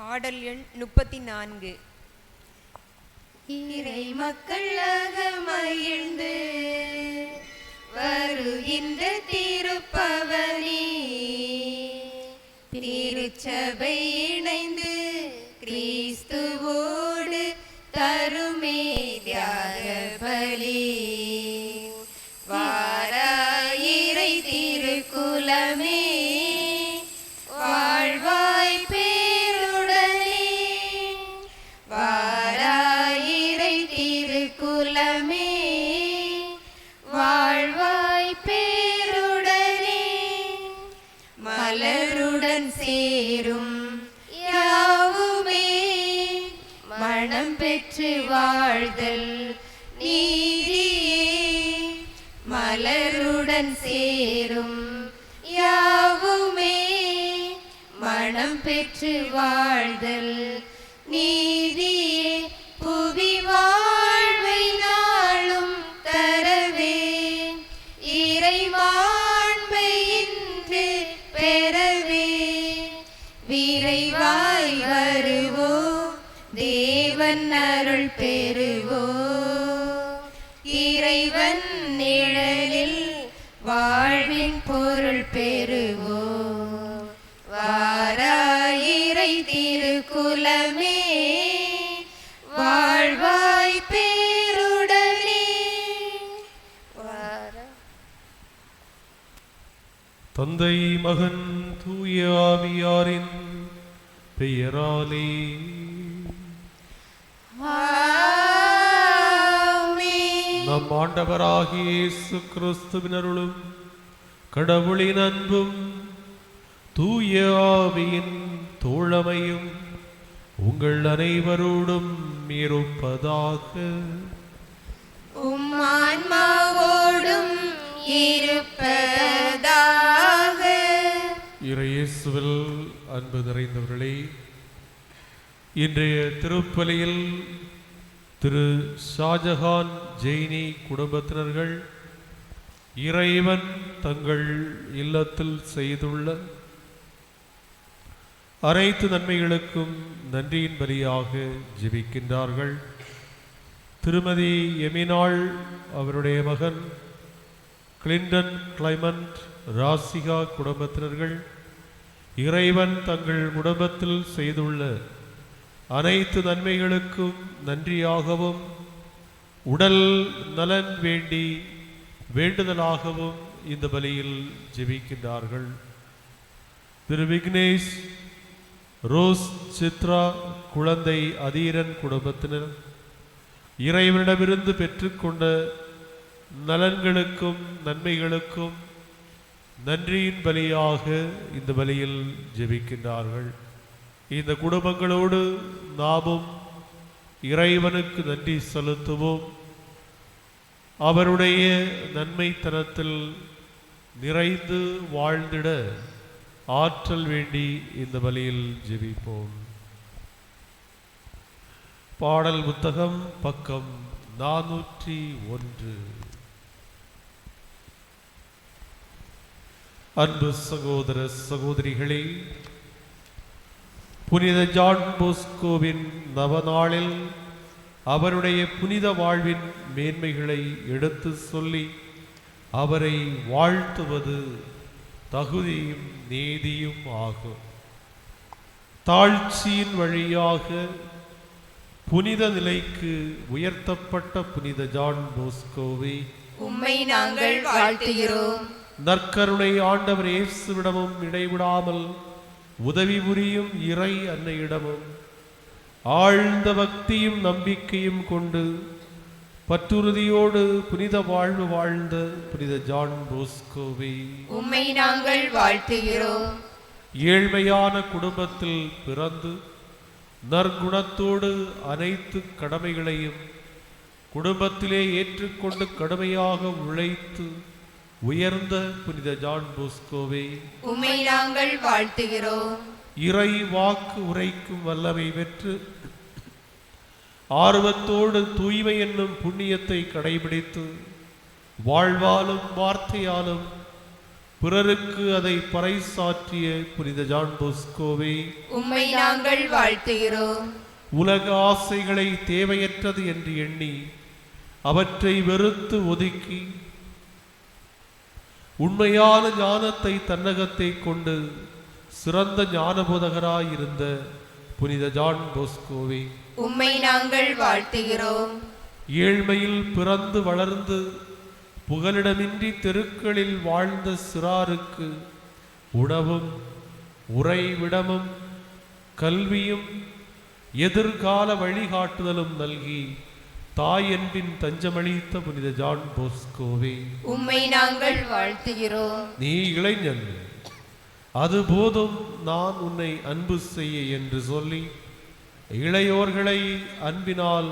பாடல் எண் 34. இறை மக்களாக மகிழ்ந்து வருகின்ற திருப்பவனி திருச்சபை இணைந்து கிறிஸ்துவோடு தருமே தியாக பலி. வாராயிரை திருக்குலமே வாழ்வாய் பேருடனே, வாராயிரை திருக்குலமே வாழ்வாய் பேருடனே. மலருடன் சேரும் யாவுமே மனம் பெற்று வாழ்தல் நீதியே. மலருடன் சேரும் யாவுமே மனம் பெற்று வாழ்தல் நீதியே. புவி வாழ்வை நாளும் தரவே இறைவாண்மை இன்று பெறவே விரைவாய் வருவோ தேவன் அருள் பெறுவோ. இறைவன் நிழலில் வாழ்வின் பொருள் பெறுவோ. வாராயிரை திருக்குலமே வாழ்வாய் பேருடனே. தந்தை மகன் தூய ஆவியாரின் பெயராலே நம் ஆண்டவராகிய இயேசு கிறிஸ்துவின் அருளும் கடவுளின் அன்பும் தூய ஆவியின் தோழமையும் உங்கள் அனைவரோடும் இருப்பதாக. உம் ஆன்மாவோடும் இருப்பதாக. இயேசுவில் அன்பு நிறைந்தவர்களே, இன்றைய திருப்பலியில் திரு ஷாஜஹான் ஜெயினி குடும்பத்தினர்கள் இறைவன் தங்கள் இல்லத்தில் செய்துள்ள அனைத்து நன்மைகளுக்கும் நன்றியின் பலியாக ஜெபிக்கின்றார்கள். திருமதி எமினாள், அவருடைய மகன் கிளின்டன் கிளைமண்ட், ராசிகா குடும்பத்தினர்கள் இறைவன் தங்கள் குடும்பத்தில் செய்துள்ள அனைத்து நன்மைகளுக்கும் நன்றியாகவும் உடல் நலன் வேண்டி வேண்டுதலாகவும் இந்த பலியில் ஜெபிக்கின்றார்கள். திரு விக்னேஷ், ரோஸ், சித்ரா, குழந்தை அதீரன் குடும்பத்தினர் இறைவனிடமிருந்து பெற்றுக்கொண்ட நலன்களுக்கும் நன்மைகளுக்கும் நன்றியின் பலியாக இந்த பலியில் ஜெபிக்கின்றார்கள். இந்த குடும்பங்களோடு நாமும் இறைவனுக்கு நன்றி செலுத்துவோம். அவருடைய நன்மைத்தனத்தில் நிறைந்து வாழ்ந்திட ஆற்றல் வேண்டி இந்த பலியில் ஜெபிப்போம். பாடல் புத்தகம் பக்கம் 401. அன்பு சகோதர சகோதரிகளே, புனித ஜான் போஸ்கோவின் நவநாளில் அவருடைய புனித வாழ்வின் மேன்மைகளை எடுத்து சொல்லி அவரை வாழ்த்துவது தகுதியும் நீதியும் ஆகும். தாழ்ச்சியின் வழியாக புனித நிலைக்கு உயர்த்தப்பட்ட புனித ஜான் போஸ்கோவை உம்மை நாங்கள் வாழ்த்துகிறோம். நற்கருணை ஆண்டவர் இயேசுவிடமும் இடைவிடாமல் உதவி புரியும் இறை அன்னையிடமும் ஆழ்ந்த பக்தியும் நம்பிக்கையும் கொண்டு பற்றுறுதியோடு புனித வாழ்வு வாழ்ந்த புனித ஜான் போஸ்கோவை உம்மை நாங்கள் வாழ்த்துகிறோம். ஏழ்மையான குடும்பத்தில் பிறந்து நற்குணத்தோடு அனைத்து கடமைகளையும் குடும்பத்திலே ஏற்றுக்கொண்டு கடுமையாக உழைத்து உயர்ந்த புனித ஜான் போஸ்கோவை உம்மை நாங்கள் வாழ்த்துகிறோம். இறை வாக்கு உரைக்கும் வல்லமை பெற்று ஆர்வத்தோடு தூய்மை என்னும் புண்ணியத்தை கடைபிடித்து வாழ்வாலும் வார்த்தையாலும் பிறருக்கு அதை பறைசாற்றிய புனித ஜான் போஸ்கோவே, உம்மை நாங்கள் வாழ்த்துகிறோம். உலக ஆசைகளை தேவையற்றது என்று எண்ணி அவற்றை வெறுத்து ஒதுக்கி உண்மையான ஞானத்தை தன்னகத்தை கொண்டு சிறந்த ஞானபோதகராயிருந்த புனித ஜான் போஸ்கோவே, உம்மை நாங்கள் வாழ்த்துகிறோம். ஏழ்மையில் பிறந்து வளர்ந்து புகலிடமின்றி தெருக்களில் வாழ்ந்த சிறாருக்கு உணவும் உறைவிடமும் கல்வியும் எதிர்கால வழிகாட்டுதலும் நல்கி தாய் என்பின் தஞ்சமளித்த புனித ஜான் போஸ்கோவே, உம்மை நாங்கள் வாழ்த்துகிறோம். நீ இளைஞன், அது போதும் நான் உன்னை அன்பு செய்ய என்று சொல்லி இளையோர்களை அன்பினால்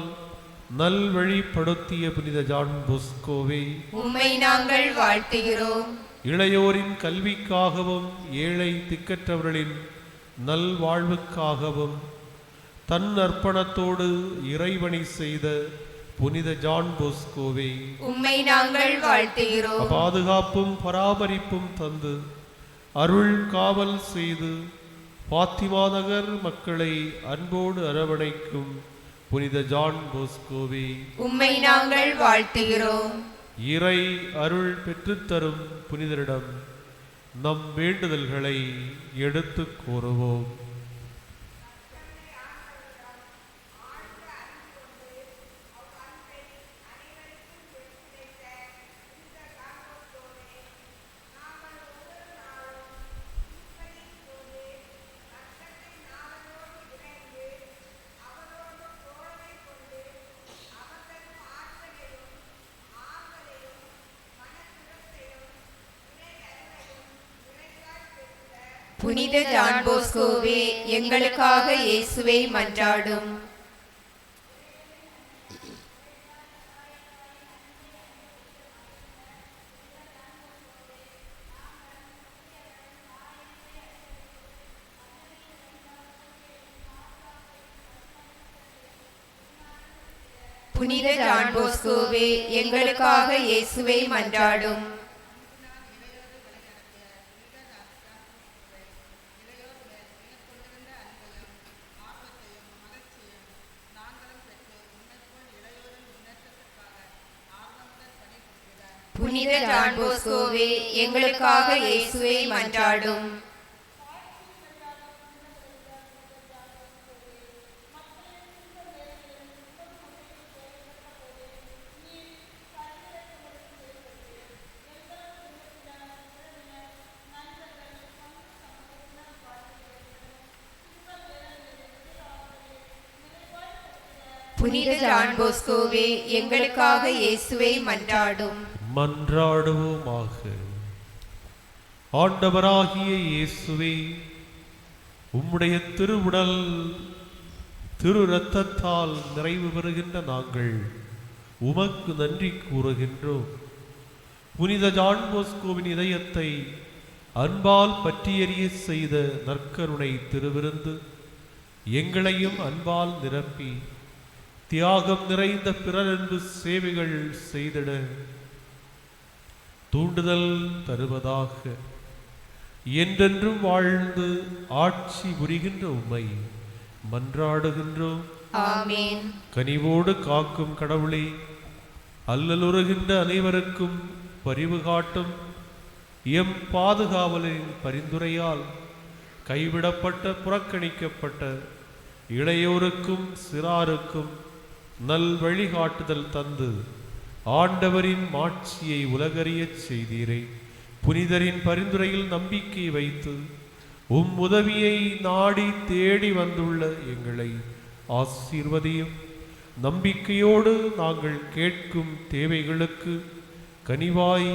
நல்வழிப்படுத்திய புனித ஜான் போஸ்கோவே, உம்மை நாங்கள் வாழ்த்துகிறோம். இளையோரின் கல்விக்காகவும் ஏழை திக்கற்றவர்களின் நல்வாழ்வுக்காகவும் தன் அர்ப்பணத்தோடு இறைவணி செய்த புனித ஜான் போஸ்கோவே, உம்மை நாங்கள் வாழ்த்துகிறோம். பாதுகாப்பும் பராமரிப்பும் தந்து அருள் காவல் செய்து பாத்திமா நகர் மக்களை அன்போடு அரவணைக்கும் புனித ஜான் போஸ்கோவே, உம்மை நாங்கள் வாழ்த்துகிறோம். இறை அருள் பெற்றுத்தரும் புனிதரிடம் நம் வேண்டுதல்களை எடுத்து கூறுவோம். புனித ஜான் போஸ்கோவே, எங்களுக்காக இயேசுவை மன்றாடும். புனித ஜான் போஸ்கோவே, எங்களுக்காக இயேசுவை மன்றாடும். புனித ஜான் போஸ்கோவே, எங்களுக்காக இயேசுவை மன்றாடும். புனித ஜான் போஸ்கோவே, எங்களுக்காக இயேசுவை மன்றாடும். மன்றாடுவோமாக. ஆண்டவராகிய இயேசுவே, உம்முடைய திருவுடல் திரு இரத்தத்தால் நிறைவு பெறுகின்ற நாங்கள் உமக்கு நன்றி கூறுகின்றோம். புனித ஜான் போஸ்கோவின் இதயத்தை அன்பால் பற்றியெறிய செய்த நற்கருணை திருவிருந்து எங்களையும் அன்பால் நிரப்பி தியாகம் நிறைந்த பிறரன்பு சேவைகள் செய்திட தூண்டுதல் தருவதாக. என்றென்றும் வாழ்ந்து ஆட்சி புரிகின்ற உம்மை மன்றாடுகின்றோம். ஆமென். கனிவோடு காக்கும் கடவுளே, அல்லலுறுகின்ற அனைவருக்கும் பரிவு காட்டும் எம் பாதுகாவலின் பரிந்துரையால் கைவிடப்பட்ட புறக்கணிக்கப்பட்ட இளையோருக்கும் சிறாருக்கும் நல் வழிகாட்டுதல் தந்து ஆண்டவரின் மாட்சியை உலகறியச் செய்தீரே. புனிதரின் பரிந்துரையில் நம்பிக்கை வைத்து உம் உதவியை நாடி தேடி வந்துள்ள எங்களை ஆசீர்வதியும். நம்பிக்கையோடு நாங்கள் கேட்கும் தேவைகளுக்கு கனிவாய்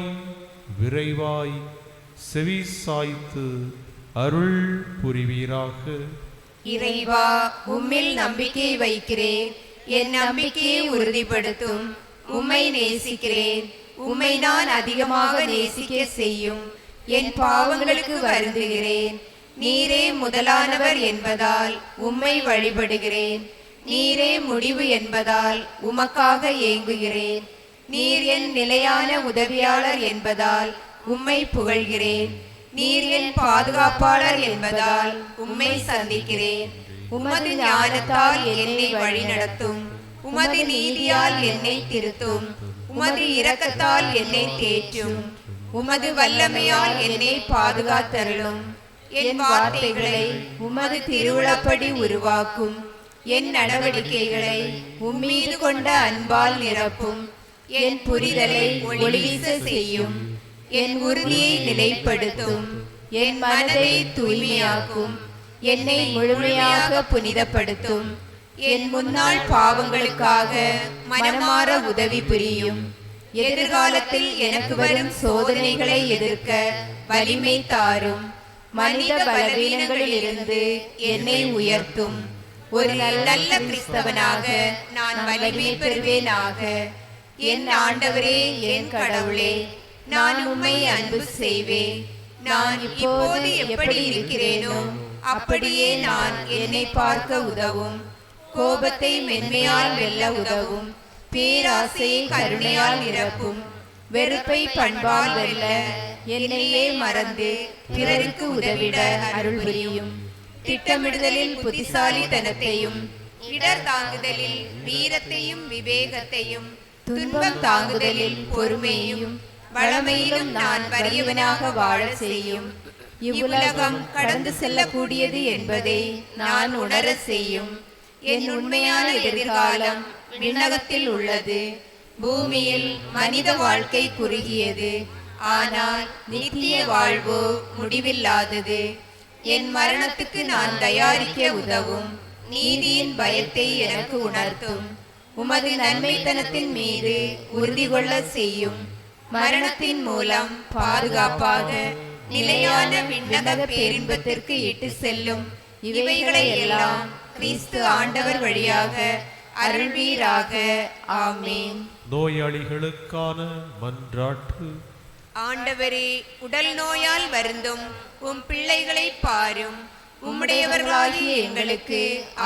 விரைவாய் செவி சாய்த்து அருள் புரிவீராக. இறைவா, உம்மில் நம்பிக்கை வைக்கிறேன். என் நம்பிக்கையை உறுதிப்படுத்தும். உம்மை நேசிக்கிறேன். உம்மை நான் அதிகமாக நேசிக்க செய்யும். என் பாவங்களுக்கு வருந்துகிறேன். நீரே முதலானவர் என்பதால் உம்மை வழிபடுகிறேன். நீரே முடிவு என்பதால் உமக்காக ஏங்குகிறேன். நீர் என் நிலையான உதவியாளர் என்பதால் உம்மை புகழ்கிறேன். நீர் என் பாதுகாப்பாளர் என்பதால் உம்மை சந்திக்கிறேன். உமது ஞானத்தால் என்னை வழிநடத்தும். உமது நீதியால் என்னை திருத்தும். உமது இரக்கத்தால் என்னை தேற்றும். உமது வல்லமையால் என்னை பாதுகாத்தருளும். என் வார்த்தைகளை உமது திருவுளப்படி உருவாக்கும். என் நடவடிக்கைகளை உம்மீது கொண்ட அன்பால் நிரப்பும். என் புரிதலை ஒளிவீச செய்யும். என் உறுதியை நிலைப்படுத்தும். என் மனதை தூய்மையாக்கும். என்னை முழுமையாக புனிதப்படுத்தும். என் முன்னாள் பாவங்களுக்காக மனமாற உதவி புரியும். எதிர்காலத்தில் எனக்கு வரும் சோதனைகளை எதிர்க்க வலிமை தாரும். மனித பலவீனங்களிலிருந்து என்னை உயர்த்தும். ஒரு நல்ல கிறிஸ்தவனாக நான் வலிமை பெறுவேனாக. என் ஆண்டவரே, என் கடவுளே, நான் உம்மை அன்பு செய்வேன். நான் இப்போது எப்படி இருக்கிறேனோ அப்படியே நான் என்னை பார்க்க உதவும். கோபத்தை மென்மையால் வெல்ல உதவும். பேராசையை கருணையால் நிரப்பும். வெறுப்பை பண்பால் வெல்ல என்னையே மறந்து பிறருக்கு உதவிட அருள் புரியும். திட்டமிடுதலில் புத்திசாலித்தனத்தையும், இடர் தாங்குதலில் வீரத்தையும் விவேகத்தையும், துன்பம் தாங்குதலில் பொறுமையையும், வளமையிலும் நான் வறியவனாக வாழ செய்யும். இவ்வுலகம் கடந்து செல்லக்கூடியது என்பதை நான் உணர செய்யும். என் உண்மையான எதிர்காலம் விண்ணகத்தில் உள்ளது. பூமியில் மனித வாழ்க்கை குறுகியது, ஆனால் நித்திய வாழ்வோ முடிவில்லாதது. என் மரணத்துக்கு நான் தயாரிக்க உதவும். நீதியின் பயத்தை எனக்கு உணர்த்தும். உமது நன்மைத்தனத்தின் மீது உறுதி கொள்ள செய்யும். மரணத்தின் மூலம் பாதுகாப்பாக நிலையான விண்ணக பேரின்பத்திற்கு இட்டு செல்லும். இவைகளை எல்லாம் கிறிஸ்து ஆண்டவர் வழியாக அருள்வீராக. ஆமேன். நோயாளிகளுக்கான மன்றாட்டு. ஆண்டவரே, உடல் நோயால் வருந்தும் உம் பிள்ளைகளை பாரும். உம்முடையவர்களாகிய எங்களுக்கு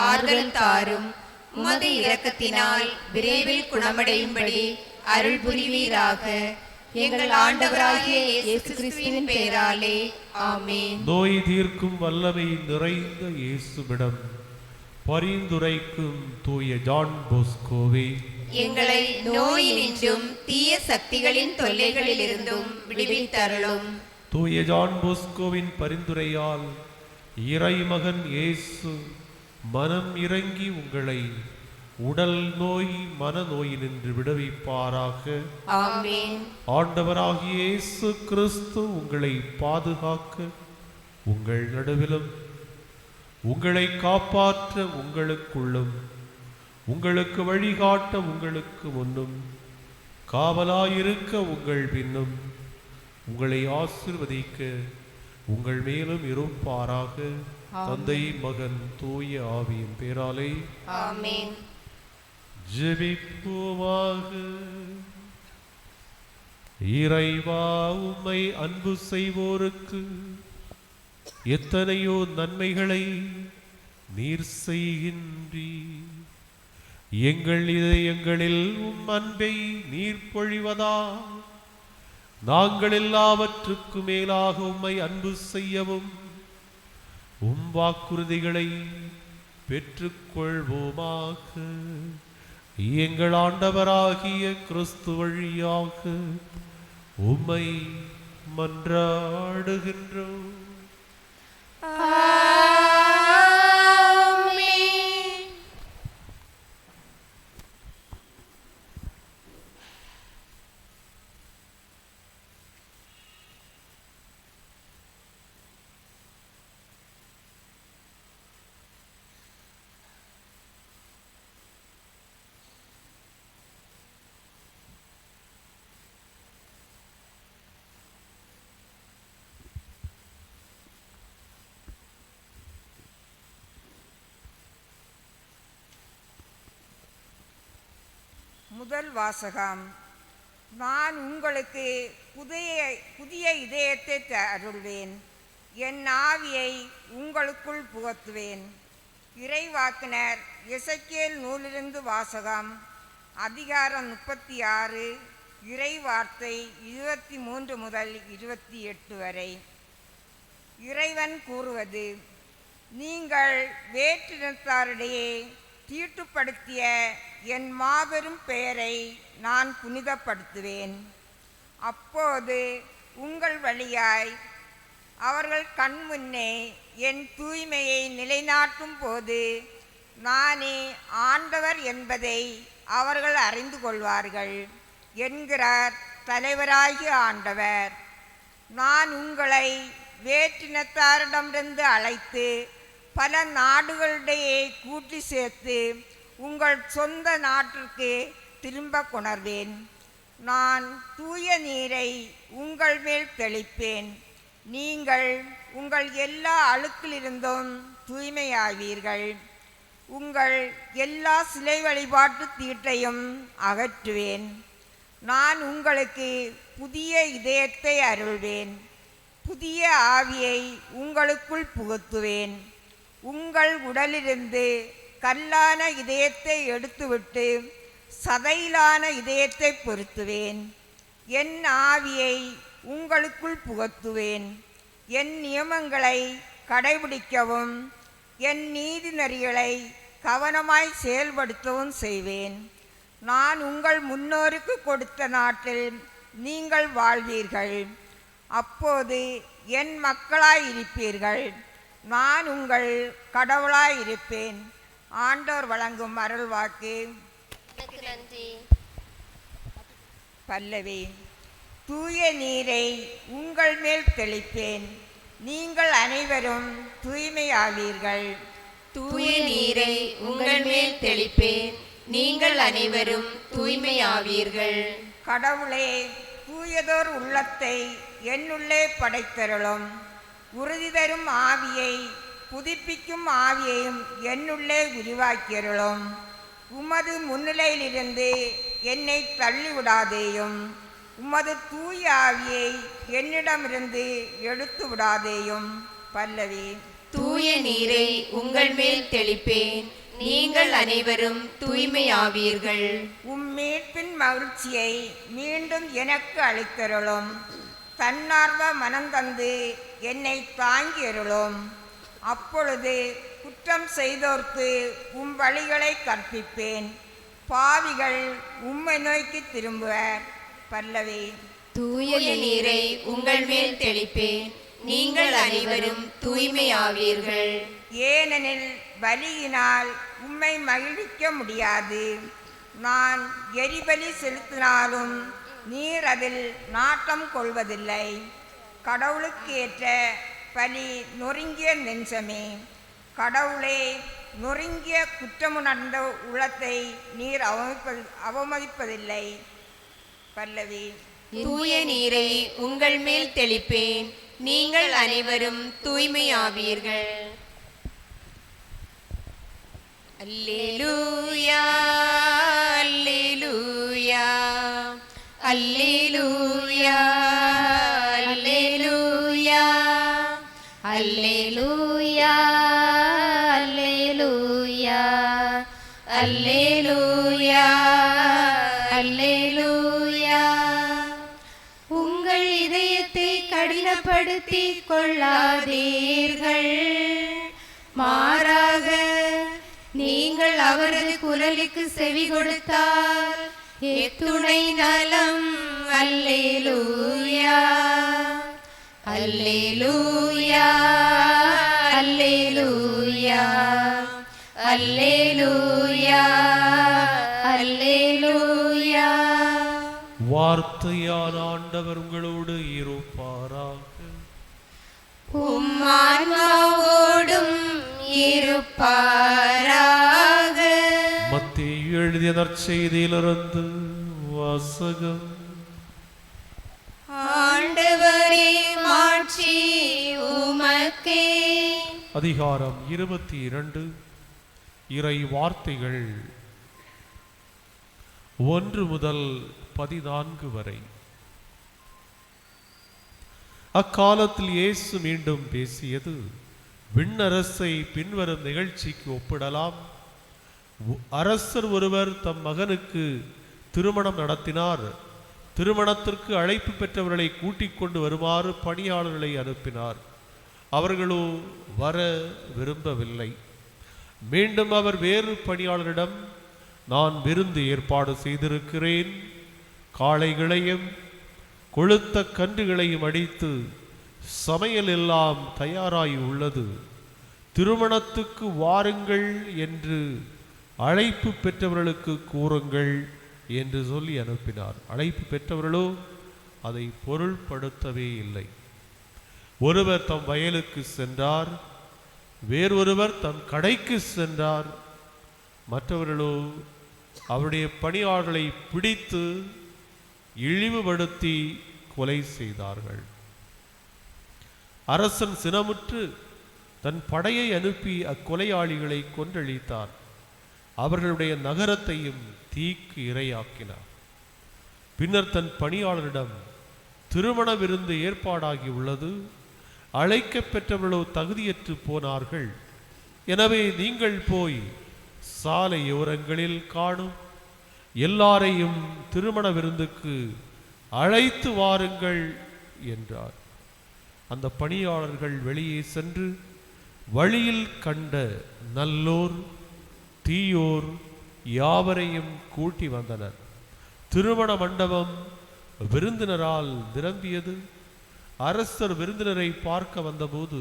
ஆறுதல் தாரும். உமது இரக்கத்தினால் விரைவில் குணமடையும்படி அருள் புரிவீராக. எங்கள் ஆண்டவராகிய இயேசு கிறிஸ்துவின் பெயராலே. ஆமென். நோய் தீர்க்கும் வல்லமை நிறைந்த இயேசுவிடம் பரிந்துரைக்கும் தூய ஜான் போஸ்கோவே, எங்களை நோயினின்றும் தீய சக்திகளின் தொல்லைகளிலிருந்தும் விடுவித்தருளும். தூய ஜான் போஸ்கோவின் பரிந்துரையால் இறைமகன் இயேசு மனம் இறங்கி உங்களை உடல் நோய் மனநோயினின்று விடுவிப்பாராக. ஆமென். ஆண்டவராகிய இயேசு கிறிஸ்து உங்களை பாதுகாக்க உங்கள் நடுவிலும் உங்களை காப்பாற்ற உங்களுக்குள்ளும் உங்களுக்கு வழிகாட்ட உங்களுக்கு முன்னும் காவலாயிருக்க உங்கள் பின்னும் உங்களை ஆசீர்வதிக்க உங்கள் மேலும் இருப்பாராக. தந்தை, மகன், தூய ஆவியின் பேராலே. ஆமென். ஜெபிப்போமாக. இறைவா, உம்மை அன்பு செய்வோருக்கு எத்தனையோ நன்மைகளை நீர் செய்கின்றீர். எங்கள் இதயங்களில் உம் அன்பை நீர் பொழிவதா நாங்கள் எல்லாவற்றுக்கு மேலாக உம்மை அன்பு செய்யவும் உம் வாக்குறுதிகளை பெற்றுக்கொள்வோமாக. எங்கள் ஆண்டவராகிய கிறிஸ்து வழியாக உம்மை மன்றாடுகின்றோம். முதல் வாசகம். நான் உங்களுக்கு புதிய இதயத்தை அருள்வேன், என் ஆவியை உங்களுக்குள் புகுத்துவேன். இறைவாக்கினர் எசேக்கியேல் நூலிலிருந்து வாசகம். அதிகாரம் 36 இறை வார்த்தை 23 முதல் 28 வரை. இறைவன் கூறுவது: நீங்கள் வேற்றினத்தாரிடையே தீட்டுப்படுத்திய என் மாபெரும் பெயரை நான் புனிதப்படுத்துவேன். அப்போது உங்கள் வழியாய் அவர்கள் கண்முன்னே என் தூய்மையை நிலைநாட்டும் போது நானே ஆண்டவர் என்பதை அவர்கள் அறிந்து கொள்வார்கள் என்கிறார் தலைவராகிய ஆண்டவர். நான் உங்களை வேற்றினத்தாரிடமிருந்து அழைத்து பல நாடுகளிடையே கூட்டி சேர்த்து உங்கள் சொந்த நாட்டிற்கு திரும்ப கொணர்வேன். நான் தூய நீரை உங்கள் மேல் தெளிப்பேன். நீங்கள் உங்கள் எல்லா அழுக்கிலிருந்தும் தூய்மையாவீர்கள். உங்கள் எல்லா சிலை வழிபாட்டு தீட்டையும் அகற்றுவேன். நான் உங்களுக்கு புதிய இதயத்தை அருள்வேன். புதிய ஆவியை உங்களுக்குள் புகுத்துவேன். உங்கள் உடலிலிருந்து கல்லான இதயத்தை எடுத்துவிட்டு சதையிலான இதயத்தை பொருத்துவேன். என் ஆவியை உங்களுக்குள் புகுத்துவேன். என் நியமங்களை கடைபிடிக்கவும் என் நீதி நெறிகளை கவனமாய் செயல்படுத்தவும் செய்வேன். நான் உங்கள் முன்னோருக்கு கொடுத்த நாட்டில் நீங்கள் வாழ்வீர்கள். அப்போது என் மக்களாயிருப்பீர்கள். நான் உங்கள் கடவுளாயிருப்பேன். ஆண்டோர் வழங்கும் அருள்வாக்கு. நன்றி. பல்லவி. தூய நீரை உங்கள் மேல் தெளிப்பேன். நீங்கள் அனைவரும் தூய்மையாவீர்கள். தூய நீரை உங்கள் மேல் தெளிப்பேன். நீங்கள் அனைவரும் தூய்மையாவீர்கள். கடவுளே, தூயதோர் உள்ளத்தை என்னுள்ளே படைத்தருளும். உறுதி தரும் ஆவியை புதுப்பிக்கும் ஆவியையும் என்னுள்ளே உருவாக்கியருளும். உமது முன்னிலையிலிருந்து என்னை தள்ளிவிடாதேயும். உமது தூய ஆவியை என்னிடமிருந்து எடுத்து விடாதேயும். பல்லவி. தூய நீரை உங்கள் மேல் தெளிப்பேன். நீங்கள் அனைவரும் தூய்மையாவீர்கள். மீட்பின் மகிழ்ச்சியை மீண்டும் எனக்கு அளித்தருளும். தன்னார்வ மனந்தந்து என்னை தாங்கியருளும். அப்பொழுது குற்றம் செய்தோர்க்கு வழிகளை கற்பிப்பேன். பாவிகள் உம்மை நோக்கி திரும்புவர். பல்லவி. தூய நீரை உங்கள் மேல் தெளிப்பேன். நீங்கள் அனைவரும் தூய்மையாவீர்கள். ஏனெனில் பலியினால் உம்மை மகிழ்விக்க முடியாது. நான் எரிபலி செலுத்தினாலும் நீர் அதில் நாட்டம் கொள்வதில்லை. கடவுளுக்கு ஏற்ற பலி நொறுங்கிய நெஞ்சமே. கடவுளே, நொறுங்கிய குற்றமுணர்ந்த உள்ளத்தை நீர் அவமதிப்பதில்லை. பல்லவி. தூய நீரை உங்கள் மேல் தெளிப்பேன். நீங்கள் அனைவரும் தூய்மையாவீர்கள். அல்லேலூயா, அல்லேலூயா, அல்லேலூயா, அல்லேலூயா, அல்லேலூயா, அல்லேலூயா, அல்லேலூயா, அல்லேலூயா. உங்கள் இதயத்தை கடினப்படுத்திக் கொள்ளாதீர்கள். மாறாக நீங்கள் அவரது குரலுக்கு செவி கொடுத்தால் எத்துணை நலம். அல்லேலூயா, அல்லேலூயா, அல்லேலூயா, அல்லேலூயா, அல்லேலூயா. வார்த்தையால் ஆண்டவர் உங்களோடு இருப்பாராக. உம் ஆன்மாவோடும் இருப்பாராக. மத்தேயு எழுதிய நற்செய்தியிலிருந்து வாசகம். ஆண்டவரே, மாட்சி உமக்கே. அதிகாரம் 22. இறை வார்த்தைகள் 1 முதல் 14 வரை. அக்காலத்தில் இயேசு மீண்டும் பேசியது: விண்ணரசை பின்வரும் நிகழ்ச்சிக்கு ஒப்பிடலாம். அரசர் ஒருவர் தம் மகனுக்கு திருமணம் நடத்தினார். திருமணத்திற்கு அழைப்பு பெற்றவர்களை கூட்டிக் கொண்டு வருமாறு பணியாளர்களை அனுப்பினார். அவர்களோ வர விரும்பவில்லை. மீண்டும் அவர் வேறு பணியாளரிடம், நான் விருந்து ஏற்பாடு செய்திருக்கிறேன், காளைகளையும் கொழுத்த கன்றுகளையும் அடித்து சமையல் எல்லாம் தயாராகி உள்ளது, திருமணத்துக்கு வாருங்கள் என்று அழைப்பு பெற்றவர்களுக்கு கூறுங்கள் என்று சொல்லி அனுப்பினார். அழைப்பு பெற்றவர்களோ அதை பொருள்படுத்தவே இல்லை. ஒருவர் தம் வயலுக்கு சென்றார், வேறொருவர் தம் கடைக்கு சென்றார். மற்றவர்களோ அவருடைய பணியாளர்களை பிடித்து இழிவுபடுத்தி கொலை செய்தார்கள். அரசன் சினமுற்று தன் படையை அனுப்பி அக்கொலையாளிகளை கொன்றழித்தார். அவர்களுடைய நகரத்தையும் தீக்கு இரையாக்கினார். பின்னர் தன் பணியாளரிடம், திருமண விருந்து ஏற்பாடாகி உள்ளது, அழைக்க பெற்றவர்களோ தகுதியற்று போனார்கள். எனவே நீங்கள் போய் சாலையோரங்களில் காணும் எல்லாரையும் திருமண விருந்துக்கு அழைத்து வாருங்கள் என்றார். அந்த பணியாளர்கள் வெளியே சென்று வழியில் கண்ட நல்லோர் தீயோர் யாவரையும் கூட்டி வந்தனர். திருமண மண்டபம் விருந்தினரால் நிரம்பியது. அரசர் விருந்தினரை பார்க்க வந்தபோது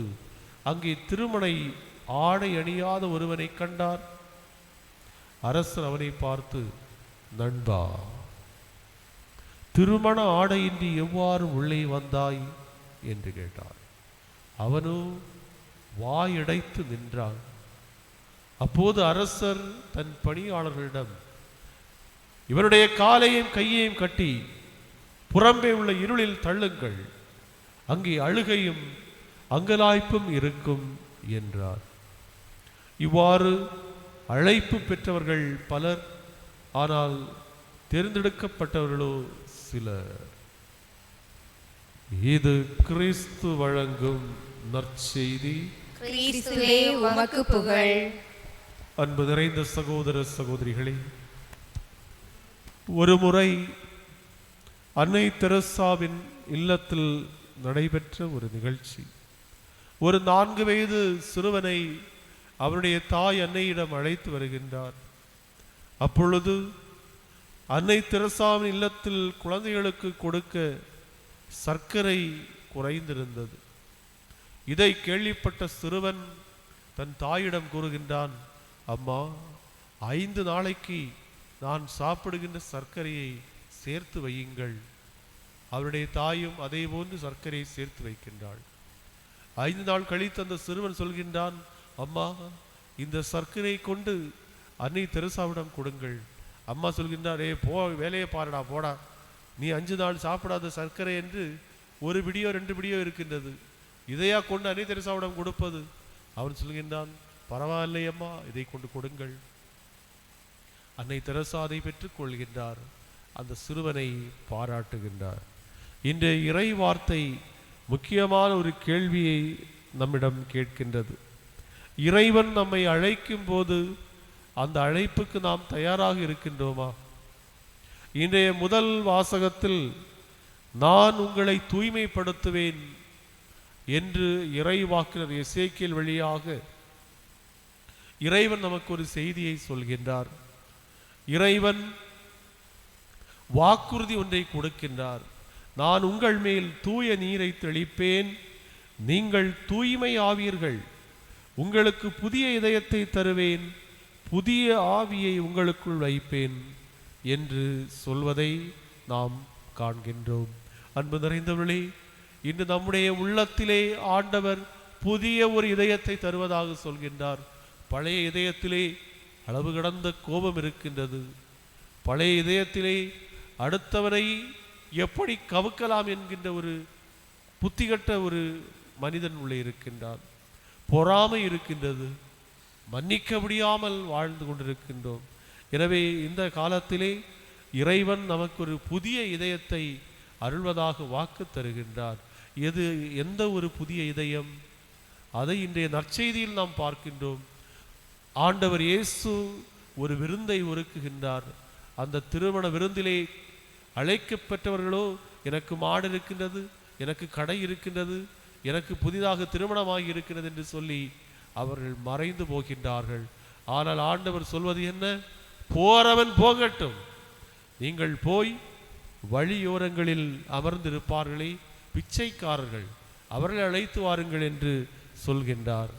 அங்கே திருமண ஆடை அணியாத ஒருவனை கண்டார். அரசர் அவனை பார்த்து, நண்பா, திருமண ஆடையின்றி எவ்வாறு உள்ளே வந்தாய் என்று கேட்டார். அவனோ வாயடைத்து நின்றான். அப்போது அரசர் தன் பணியாளர்களிடம், இவருடைய காலையும் கையையும் கட்டி புறம்பே உள்ள இருளில் தள்ளுங்கள், அங்கே அழுகையும் அங்கலாய்ப்பும் இருக்கும் என்றார். இவ்வாறு அழைப்பு பெற்றவர்கள் பலர், ஆனால் தேர்ந்தெடுக்கப்பட்டவர்களோ சிலர். இது கிறிஸ்து வழங்கும் நற்செய்தி. கிறிஸ்துவே உமக்கு புகழ். அன்பு நிறைந்த சகோதர சகோதரிகளே, ஒருமுறை அன்னை தெரசாவின் இல்லத்தில் நடைபெற்ற ஒரு நிகழ்ச்சி. ஒரு 4 வயது சிறுவனை அவருடைய தாய் அன்னையிடம் அழைத்து வருகின்றார். அப்பொழுது அன்னை தெரசாவின் இல்லத்தில் குழந்தைகளுக்கு கொடுக்க சர்க்கரை குறைந்திருந்தது. இதை கேள்விப்பட்ட சிறுவன் தன் தாயிடம் கூறுகின்றான், அம்மா, 5 நாளைக்கு நான் சாப்பிடுகின்ற சர்க்கரையை சேர்த்து வையுங்கள். அவருடைய தாயும் அதே போன்று சர்க்கரையை சேர்த்து வைக்கின்றாள். 5 நாள் கழித்து அந்த சிறுவன் சொல்கின்றான், அம்மா, இந்த சர்க்கரை கொண்டு அன்னை தெரசாவிடம் கொடுங்கள். அம்மா சொல்கின்றார், போ, வேலையை பாருடா, போடா, நீ 5 நாள் சாப்பிடாத சர்க்கரை என்று 1 பிடியோ 2 பிடியோ இருக்கின்றது, இதையா கொண்டு அன்னை தெரசாவிடம் கொடுப்பது? அவன் சொல்கின்றான், பரவாயில்லை அம்மா, இதை கொண்டு கொடுங்கள். அன்னை தெரசா அதை பெற்றுக் கொள்கின்றார். அந்த சிறுவனை பாராட்டுகின்றார். இன்று இறை வார்த்தை முக்கியமான ஒரு கேள்வியை நம்மிடம் கேட்கின்றது. இறைவன் நம்மை அழைக்கும் போது அந்த அழைப்புக்கு நாம் தயாராக இருக்கின்றோமா? இன்றைய முதல் வாசகத்தில் நான் உங்களை தூய்மைப்படுத்துவேன் என்று இறை வாக்கினர் எசேக்கியேல் வழியாக இறைவன் நமக்கு ஒரு செய்தியை சொல்கின்றார். இறைவன் வாக்குறுதி ஒன்றை கொடுக்கின்றார். நான் உங்கள் மேல் தூய நீரை தெளிப்பேன், நீங்கள் தூய்மை ஆவீர்கள், உங்களுக்கு புதிய இதயத்தை தருவேன், புதிய ஆவியை உங்களுக்குள் வைப்பேன் என்று சொல்வதை நாம் காண்கின்றோம். அன்பு நிறைந்தவர்களே, இன்று நம்முடைய உள்ளத்திலே ஆண்டவர் புதிய ஒரு இதயத்தை தருவதாக சொல்கின்றார். பழைய இதயத்திலே அளவு கடந்த கோபம் இருக்கின்றது. பழைய இதயத்திலே அடுத்தவரை எப்படி கவுக்கலாம் என்கின்ற ஒரு புத்திகட்ட ஒரு மனிதன் உள்ளே இருக்கின்றான். பொறாமை இருக்கின்றது. மன்னிக்க முடியாமல் வாழ்ந்து கொண்டிருக்கின்றோம். எனவே இந்த காலத்திலே இறைவன் நமக்கு ஒரு புதிய இதயத்தை அருள்வதாக வாக்கு தருகின்றார். எந்த ஒரு புதிய இதயம்? அதை இன்றைய நற்செய்தியில் நாம் பார்க்கின்றோம். ஆண்டவர் இயேசு ஒரு விருந்தை ஒருக்குகின்றார். அந்த திருமண விருந்திலே அழைக்கப்பட்டவர்களோ எனக்கு மாடு இருக்கின்றது, எனக்கு கடை இருக்கின்றது, எனக்கு புதிதாக திருமணமாகி இருக்கிறது என்று சொல்லி அவர்கள் மறைந்து போகின்றார்கள். ஆனால் ஆண்டவர் சொல்வது என்ன? போறவன் போகட்டும், நீங்கள் போய் வழியோரங்களில் அமர்ந்திருப்பார்களே பிச்சைக்காரர்கள், அவர்களை அழைத்து வாருங்கள் என்று சொல்கின்றார்.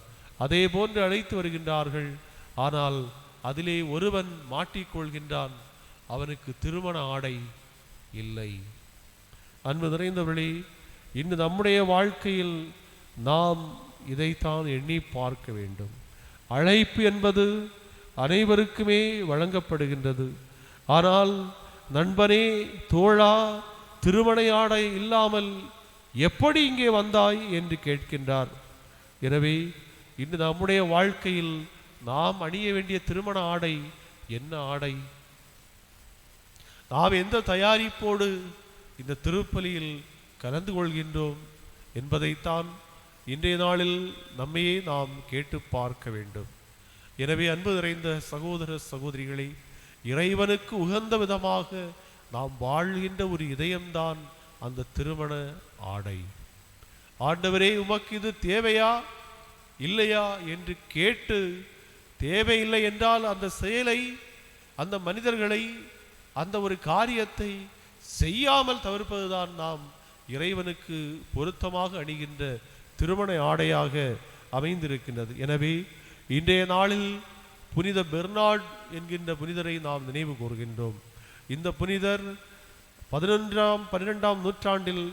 அதே போன்று அழைத்து வருகின்றார்கள். ஆனால் அதிலே ஒருவன் மாட்டிக்கொள்கின்றான், அவனுக்கு திருமண ஆடை இல்லை. அன்பு நிறைந்தவர்களே, இன்று நம்முடைய வாழ்க்கையில் நாம் இதைத்தான் எண்ணி பார்க்க வேண்டும். அழைப்பு என்பது அனைவருக்குமே வழங்கப்படுகின்றது. ஆனால் நண்பனே, தோழா, திருமண ஆடை இல்லாமல் எப்படி இங்கே வந்தாய் என்று கேட்கின்றார். எனவே இன்று நம்முடைய வாழ்க்கையில் நாம் அணிய வேண்டிய திருமண ஆடை என்ன ஆடை? நாம் எந்த தயாரிப்போடு இந்த திருப்பலியில் கலந்து கொள்கின்றோம் என்பதைத்தான் இன்றைய நாளில் நம்மையே நாம் கேட்டு பார்க்க வேண்டும். எனவே அன்பு நிறைந்த சகோதர சகோதரிகளை, இறைவனுக்கு உகந்த விதமாக நாம் வாழ்கின்ற ஒரு இதயம்தான் அந்த திருமண ஆடை. ஆண்டவரே, உமக்கு இது தேவையா இல்லையா என்று கேட்டு, தேவையில்லை என்றால் அந்த செயலை, அந்த மனிதர்களை, அந்த ஒரு காரியத்தை செய்யாமல் தவிர்ப்பதுதான் நாம் இறைவனுக்கு பொருத்தமாக அணிகின்ற திருமண ஆடையாக அமைந்திருக்கின்றது. எனவே இன்றைய நாளில் புனித பெர்னார்ட் என்கின்ற புனிதரை நாம் நினைவு கூறுகின்றோம். இந்த புனிதர் 12ஆம் நூற்றாண்டில்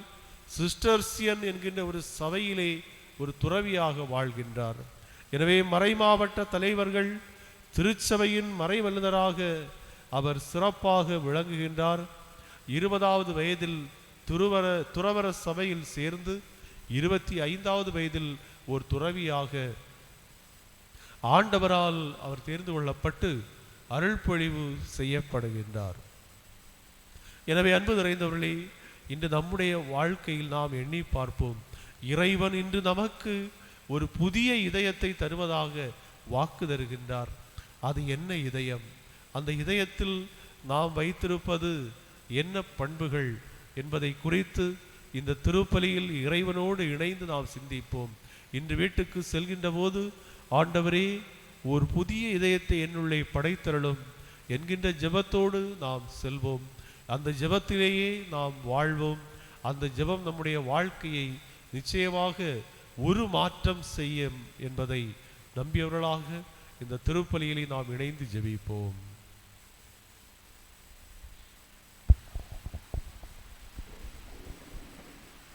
சிஸ்டர்சியன் என்கின்ற ஒரு சபையிலே ஒரு துறவியாக வாழ்கின்றார். எனவே மறைமாவட்ட தலைவர்கள் திருச்சபையின் மறை வல்லுநராக அவர் சிறப்பாக விளங்குகின்றார். 20வது வயதில் துறவர சபையில் சேர்ந்து 25வது வயதில் ஒரு துறவியாக ஆண்டவரால் அவர் தேர்ந்து கொள்ளப்பட்டு அருள்பொழிவு செய்யப்படுகின்றார். எனவே அன்பு நிறைந்தவர்களே, இன்று நம்முடைய வாழ்க்கையில் நாம் எண்ணி பார்ப்போம். இறைவன் இன்று நமக்கு ஒரு புதிய இதயத்தை தருவதாக வாக்கு தருகின்றார். அது என்ன இதயம்? அந்த இதயத்தில் நாம் வைத்திருப்பது என்ன பண்புகள் என்பதை குறித்து இந்த திருப்பலியில் இறைவனோடு இணைந்து நாம் சிந்திப்போம். இன்று வீட்டுக்கு செல்கின்ற போது, ஆண்டவரே, ஒரு புதிய இதயத்தை என்னுள்ளே படைத்தருளும் என்கின்ற ஜெபத்தோடு நாம் செல்வோம். அந்த ஜெபத்திலேயே நாம் வாழ்வோம். அந்த ஜெபம் நம்முடைய வாழ்க்கையை நிச்சயமாக ஒரு மாற்றம் செய்யும் என்பதை நம்பியவர்களாக இந்த திருப்பலியிலே நாம் இணைந்து ஜெபிப்போம்.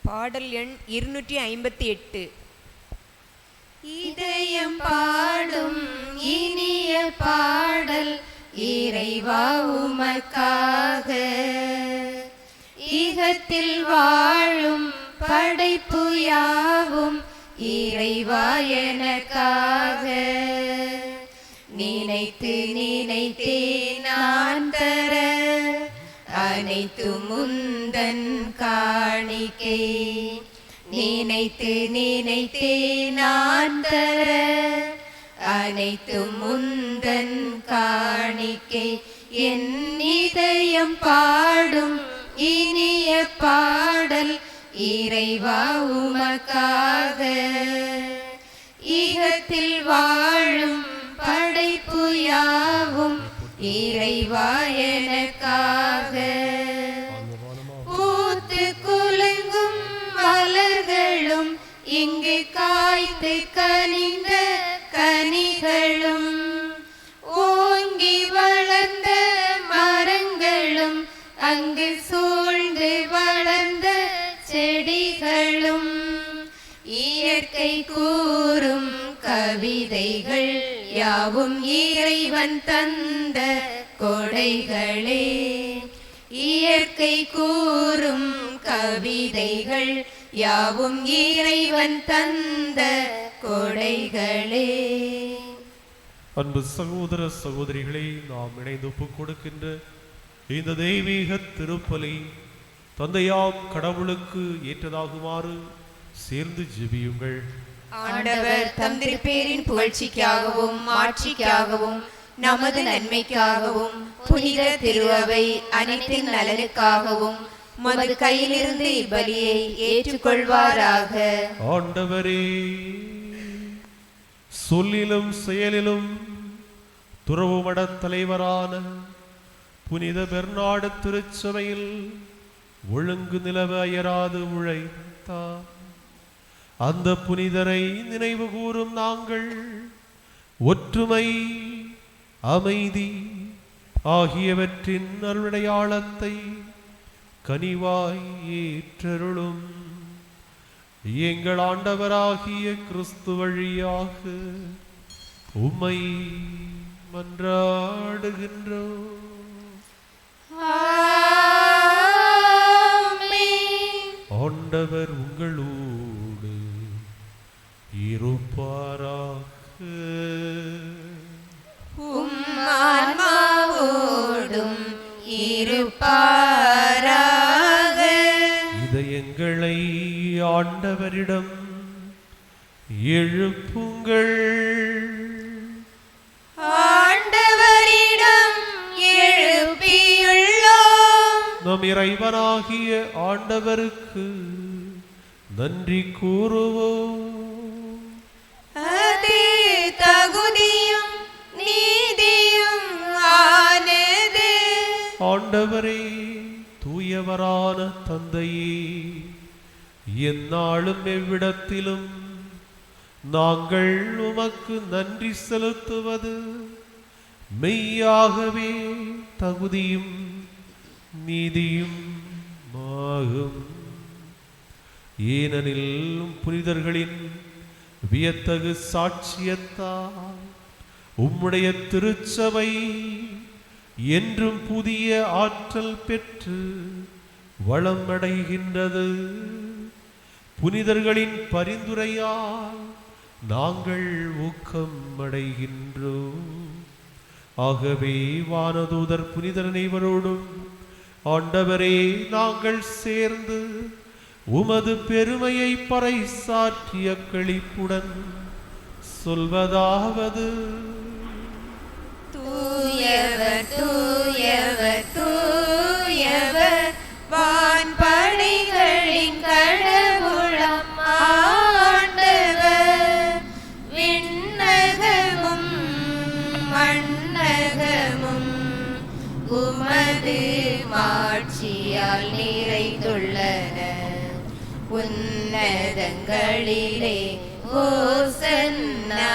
பாடல் எண் 258. இதயம் பாடும் இனிய பாடல் இறைவா உமக்காக, இகத்தில் வாழும் படைப்பு யாவும் இறைவா எனக்காக. நினைத்து நினைத்தே நான் தர அனைத்து முந்தன் காணிக்கை. நினைத்து நினைத்தே நான் தர அனைத்து முந்தன் காணிக்கை. என் இதயம் பாடும் இனிய பாடல் இறைவா உமக்காக, இகத்தில் வாழும் படைப்பு யாவும் இறைவா எனக்காக. பூத்து குலுங்கும் மலர்களும் இங்கு காய்ந்து கனிந்த கனிகளும், ஓங்கி வளர்ந்த மரங்களும் அங்கு சூழ்ந்து வளர்ந்த செடிகளும், இயற்கை கூறும் கவிதைகள் யாவும் இறைவன் தந்த கொடைகளே. இயற்கை கூறும் கவிதைகள் யாவும் இறைவன் தந்த கொடைகளே. அன்பு சகோதர சகோதரிகளை, நாம் இணைந்து ஒப்புக் கொடுக்கின்ற இந்த தெய்வீக திருப்பலி தந்தையாம் கடவுளுக்கு ஏற்றதாகுமாறு சேர்ந்து ஜெபியுங்கள். ஆண்டவர் தம் திருப்பேரின் புகழ்ச்சிக்காகவும் மாட்சிக்காகவும் நமது நன்மைக்காகவும் புனித திருஅவை அனைத்தின் நலனுக்காகவும் உமது கையிலிருந்து இப்பலியை ஏற்றுக்கொள்வாராக. ஆண்டவரே, சொல்லிலும் செயலிலும் துறவு மடத் தலைவரான புனித பெர்னாடு திருச்சபையில் ஒழுங்கு நிலவ அயராது உழைத்தார். அந்த புனிதரை நினைவு கூறும் நாங்கள் ஒற்றுமை, அமைதி ஆகியவற்றின் அருளடையாளத்தை கனிவாய் ஏற்றருளும். எங்கள் ஆண்டவராகிய கிறிஸ்து வழியாக உம்மை மன்றாடுகின்றோம். ஆண்டவர் உங்களோடு இருப்பாராக. ஆன்மாவோடும் இருப்பாராக. இதயங்களை ஆண்டவரிடம் எழுப்புங்கள். ஆண்டவரிடம் எழுப்பியுள்ளோம். நம் இறைவனாகிய ஆண்டவருக்கு நன்றி கூறுவோம். அது தகுதியும் நீதியும் ஆனது. ஆண்டவரே, தூயவரான தந்தையே, எந்நாளும் எவ்விடத்திலும் நாங்கள் உமக்கு நன்றி செலுத்துவது மெய்யாகவே தகுதியும் நீதியும் ஆகும். ஏனெனில் புனிதர்களின் வியத்தகு சாட்சியத்தால் உம்முடைய திருச்சபை என்றும் புதிய ஆற்றல் பெற்று வளம் அடைகின்றது. புனிதர்களின் பரிந்துரையால் நாங்கள் ஊக்கம் அடைகின்றோம். ஆகவே வானதூதர் புனிதர் அனைவரோடும் ஆண்டவரே, நாங்கள் சேர்ந்து உமது பெருமையை பறைசாற்றிய களிப்புடன் சொல்வதாவது: தூயவர் தூயவர் தூயவர் வான்படைகளின் கடவுளம் ஆண்டவர். விண்ணகமும் மண்ணகமும் உமது மாட்சியால் நிறைந்துள்ளன. உன்னதங்களிலே ஓசன்னா,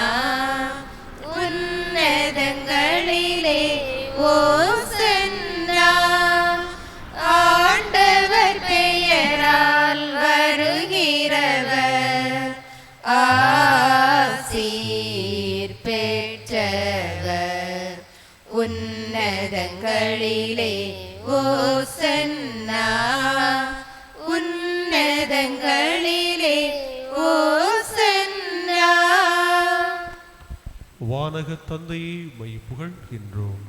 உன்னதங்களிலே ஓசன்னா. ஆண்டவர் பெயரால் வருகிறவர் ஆசீர் பெற்றவர். உன்னதங்களிலே ஓசன்னா, உன்னதங்களிலே ஓசன்னா. வானக தந்தையை உம்மை புகழ்கின்றோம்.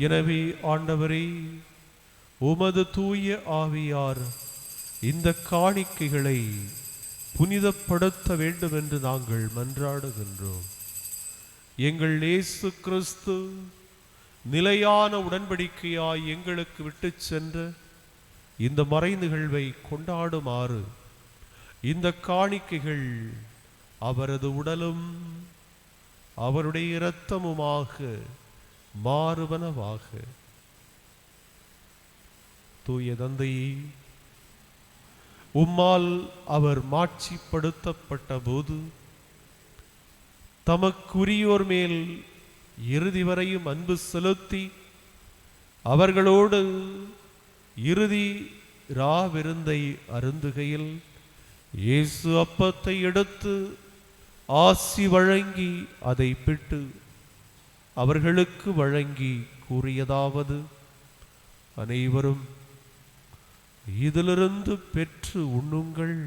எனவே ஆண்டவரே, உமது தூய ஆவியார் இந்த காணிக்கைகளை புனிதப்படுத்த வேண்டும் என்று நாங்கள் மன்றாடுகின்றோம். எங்கள் இயேசு கிறிஸ்து நிலையான உடன்படிக்கையாய் எங்களுக்கு விட்டு சென்ற இந்த மறை நிகழ்வை கொண்டாடுமாறு இந்த காணிக்கைகள் அவரது உடலும் அவருடைய இரத்தமுமாக மாறுவனவாக. தூய தந்தையே, உம்மால் அவர் மாட்சிப்படுத்தப்பட்ட போது தமக்குரியோர் மேல் இறுதி வரையும் அன்பு செலுத்தி அவர்களோடு இறுதி ராவிருந்தை அருந்துகையில் இயேசு அப்பத்தை எடுத்து ஆசி வழங்கி அதை பிட்டு அவர்களுக்கு வழங்கி கூறியதாவது: அனைவரும் இதிலிருந்து பெற்று உண்ணுங்கள்,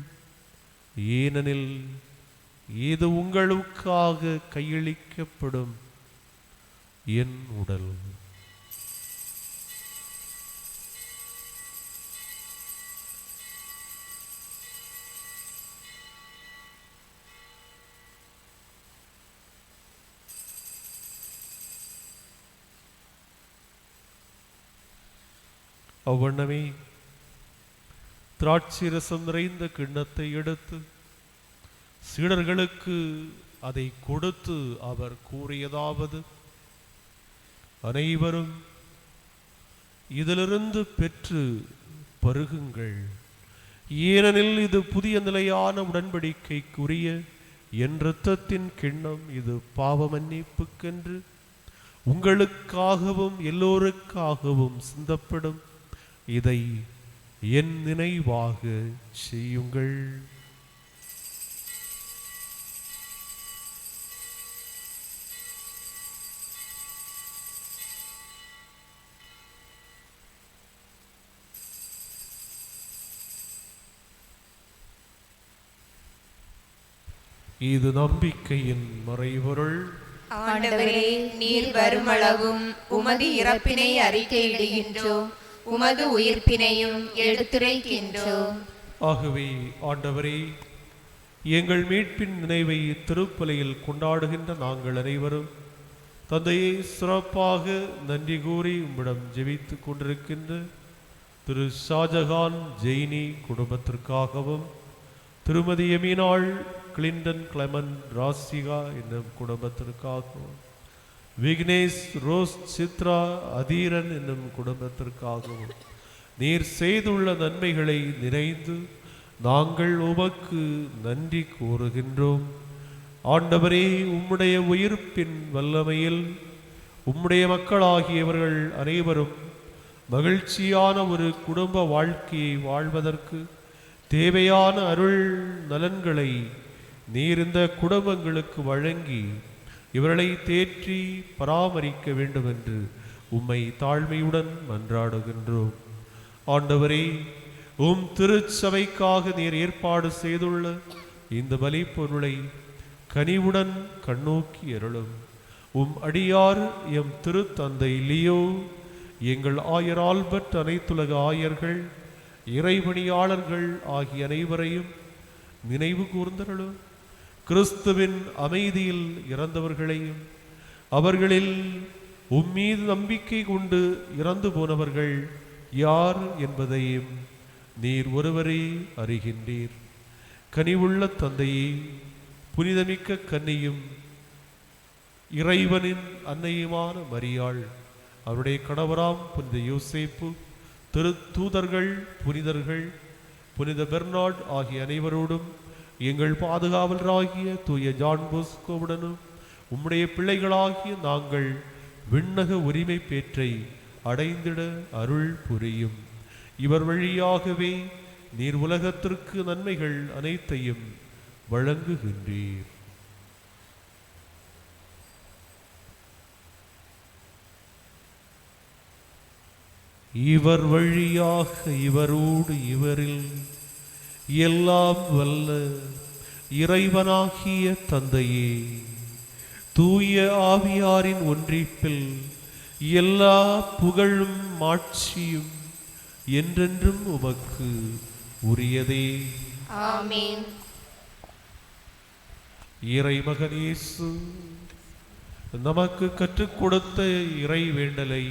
ஏனெனில் இது உங்களுக்காக கையளிக்கப்படும் என் உடல். அவ்வண்ணமே திராட்சை ரசம் நிறைந்த கிண்ணத்தை எடுத்து சீடர்களுக்கு அதை கொடுத்து அவர் கூறியதாவது: அனைவரும் இதிலிருந்து பெற்று பருகுங்கள், ஏனெனில் இது புதிய நிலையான உடன்படிக்கைக்குரிய என் இரத்தத்தின் கிண்ணம். இது பாவ மன்னிப்புக்கென்று உங்களுக்காகவும் எல்லோருக்காகவும் சிந்தப்படும். இதை என் நினைவாக செய்யுங்கள். இது நம்பிக்கையின் மறைபொருள். ஆண்டவரே, நீர் வருமளவும் உமது இறப்பினை அறிக்கையிடுகின்றோம், உமது உயிர்ப்பினையும் எடுத்துரைக்கின்றோம். ஆகவே ஆண்டவரே, எங்கள் மீட்பின் நினைவை திருப்பலியில் கொண்டாடுகின்ற நாங்கள் அனைவரும் தந்தையை சிறப்பாக நன்றி கூறி உம்மிடம் ஜெபித்துக் கொண்டிருக்கின்ற திரு ஷாஜகான் ஜெயினி குடும்பத்திற்காகவும், திருமதி எமினாள் கிளின்டன் கிளமன் ராசிகா என்னும் குடும்பத்திற்காகவும், விக்னேஷ் ரோஸ் சித்ரா அதீரன் என்னும் குடும்பத்திற்காகவும் நீர் செய்துள்ள நன்மைகளை நினைந்து நாங்கள் உமக்கு நன்றி கூறுகின்றோம். ஆண்டவரே, உம்முடைய உயிர்ப்பின் வல்லமையில் உம்முடைய மக்களாகியவர்கள் அனைவரும் மகிழ்ச்சியான ஒரு குடும்ப வாழ்க்கையை வாழ்வதற்கு தேவையான அருள் நலன்களை நீர் இந்த குடும்பங்களுக்கு வழங்கி இவர்களை தேற்றி பராமரிக்க வேண்டும் என்று உம்மை தாழ்மையுடன் மன்றாடுகின்றோம். ஆண்டவரே, உம் திருச்சபைக்காக நீர் ஏற்பாடு செய்துள்ள இந்த பலி பொருளை கனிவுடன் கண்ணோக்கி அருளும். உம் அடியார் எம் திருத்தந்தை லியோ, எங்கள் ஆயர் ஆல்பர்ட், அனைத்துலக ஆயர்கள், இறைபணியாளர்கள் ஆகிய அனைவரையும் நினைவு கூர்ந்தருளும். கிறிஸ்துவின் அமைதியில் இறந்தவர்களையும் அவர்களில் உம்மீது நம்பிக்கை கொண்டு இறந்து போனவர்கள் யார் என்பதையும் நீர் ஒருவரே அறிகின்றீர். கனிவுள்ள தந்தையே, புனிதமிக்க கன்னியும் இறைவனின் அன்னையுமான மரியாள், அவருடைய கணவராம் புனித யோசேப்பு, திரு தூதர்கள், புனிதர்கள், புனித பெர்னார்ட் ஆகிய அனைவரோடும் எங்கள் பாதுகாவலராகிய தூய ஜான் போஸ்கோவுடனும் உம்முடைய பிள்ளைகளாகிய நாங்கள் விண்ணக உரிமை பேற்றை அடைந்திட அருள் புரியும். இவர் வழியாகவே நீர் உலகத்திற்கு நன்மைகள் அனைத்தையும் வழங்குகின்றீர். இவர் வழியாக இவரோடு இவரில் எல்லாம் வல்ல இறைவனாகிய தந்தையே, தூய ஆவியாரின் ஒன்றிப்பில் எல்லா புகழும் மாட்சியும் என்றென்றும் உமக்கு உரியதே. ஆமென். இறைமகன் இயேசு நமக்கு கற்றுக் கொடுத்த இறை வேண்டலை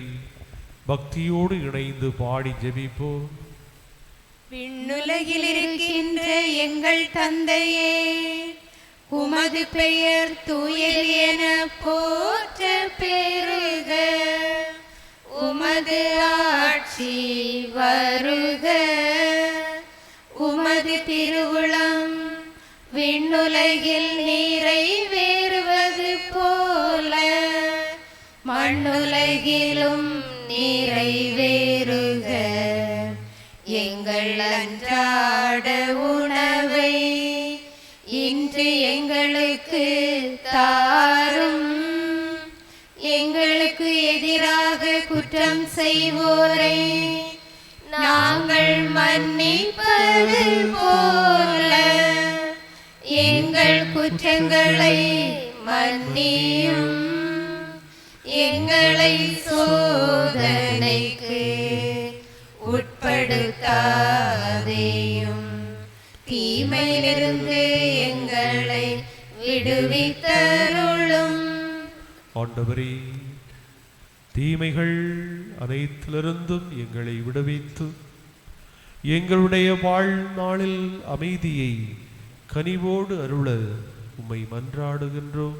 பக்தியோடு இணைந்து பாடி ஜெபிப்போம். விண்ணுலகில் இருக்கின்ற எங்கள் தந்தையே, உமது பெயர் தூயது என போற்ற பெருக, உமது ஆட்சி வருக, உமது திருவுளம் விண்ணுலகில் நிறைவேறுவது போல மண்ணுலகிலும் நிறைவேறுக. எங்கள் அன்றாட உணவை இன்று எங்களுக்கு தாரும். எங்களுக்கு எதிராக குற்றம் செய்வோரை நாங்கள் மன்னிப்பது போல எங்கள் குற்றங்களை மன்னியும். எங்களை சோதனைக்கு உட்படுத்தாதேயும், தீமையிலிருந்து எங்களை விடுவித்தருளும். ஆண்டவரே, தீமைகள் அனைத்திலிருந்தும் எங்களை விடுவித்து எங்களுடைய வாழ்நாளில் அமைதியை கனிவோடு அருள உம்மை மன்றாடுகின்றோம்.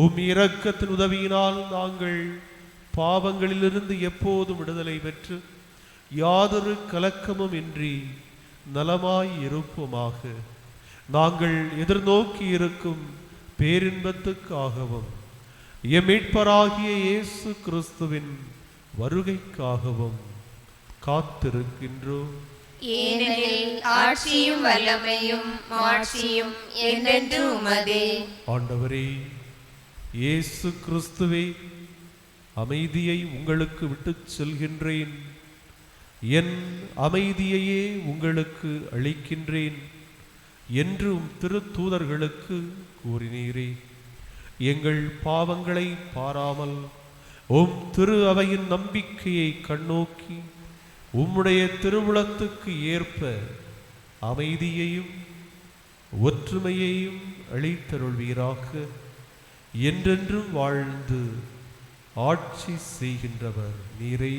உம் இரக்கத்தின் உதவியினால் நாங்கள் பாவங்களிலிருந்து எப்போதும் விடுதலை பெற்று யாதொரு கலக்கமும் இன்றி நலமாய் இருப்போமாக. நாங்கள் எதிர்நோக்கி இருக்கும் பேரின்பத்துக்காகவும் எம் மீட்பராகிய இயேசு கிறிஸ்துவின் வருகைக்காகவும் காத்திருக்கின்றோம். ஏனெனில் ஆட்சியும் வல்லமையும் மாட்சியும் என்றென்றும் உமதே. ஆண்டவரே இயேசு கிறிஸ்துவே, அமைதியை உங்களுக்கு விட்டுச் செல்கின்றேன், என் அமைதியையே உங்களுக்கு அளிக்கின்றேன் என்றும் திருத்தூதர்களுக்கு கூறினீரே. எங்கள் பாவங்களை பாராமல் உம் திரு அவையின் நம்பிக்கையை கண்ணோக்கி உம்முடைய திருவுளத்துக்கு ஏற்ப அமைதியையும் ஒற்றுமையையும் அளித்தருள்வீராக. என்றென்றும் வாழ்ந்து ஆட்சி செய்கின்றவர் நீரே.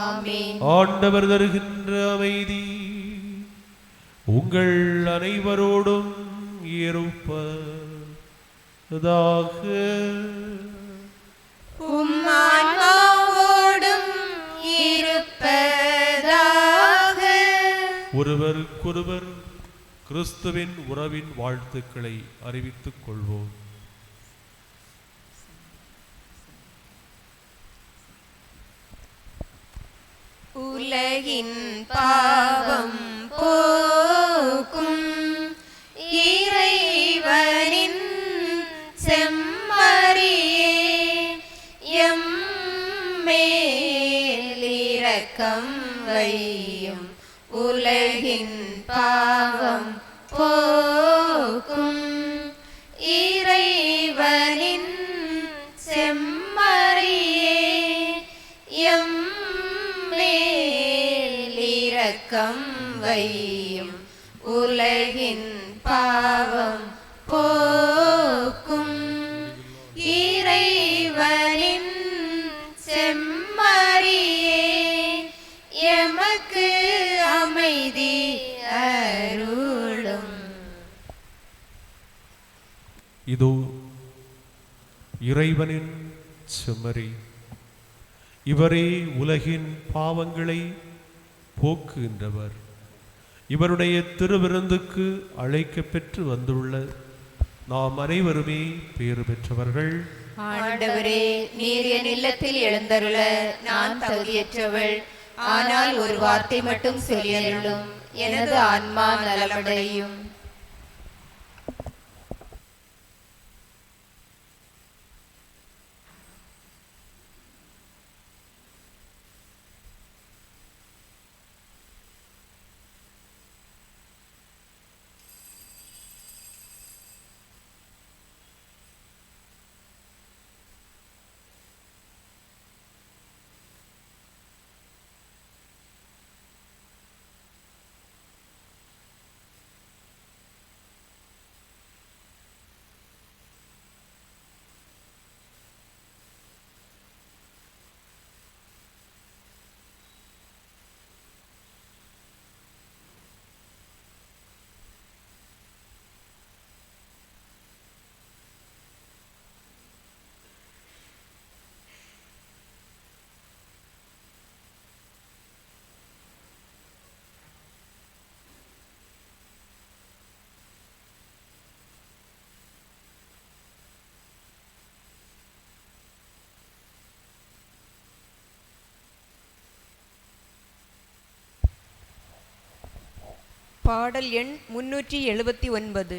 ஆமென். ஆண்டவர் தருகின்ற அமைதி உங்கள் அனைவரோடும் இருப்பதாக. உம் ஆன்மாவோடும் இருப்பதாக. ஒருவருக்கொருவர் கிறிஸ்துவின் உறவின் வாழ்த்துக்களை அறிவித்துக் கொள்வோம். உலகின் பாவம் போக்கும் இறைவனின் செம்மறியே, எம்மேல் இரக்கம் வையும். உலகின் பாவம் போக்கும் இறைவனின் செம்மறியே, இரக்கம் வையும். உலகின் பாவம் போக்கும் இறைவனின் செம்மறியே, எமக்கு அமைதி அருளும். இதோ இறைவனின் செம்மறி, இவரே உலகின் பாவங்களை போக்குகின்றவர். இவருடைய திருவிருந்துக்கு அழைக்க பெற்று வந்துள்ள நாம் அனைவருமே பேறு பெற்றவர்கள். ஆண்டவரே, நீர் என் இல்லத்தில் எழுந்தருள நான் தகுதியற்றவள். ஆனால் ஒரு வார்த்தை மட்டும் சொல்லியருளும், எனது ஆன்மா நலமடையும். பாடல் எண் 379.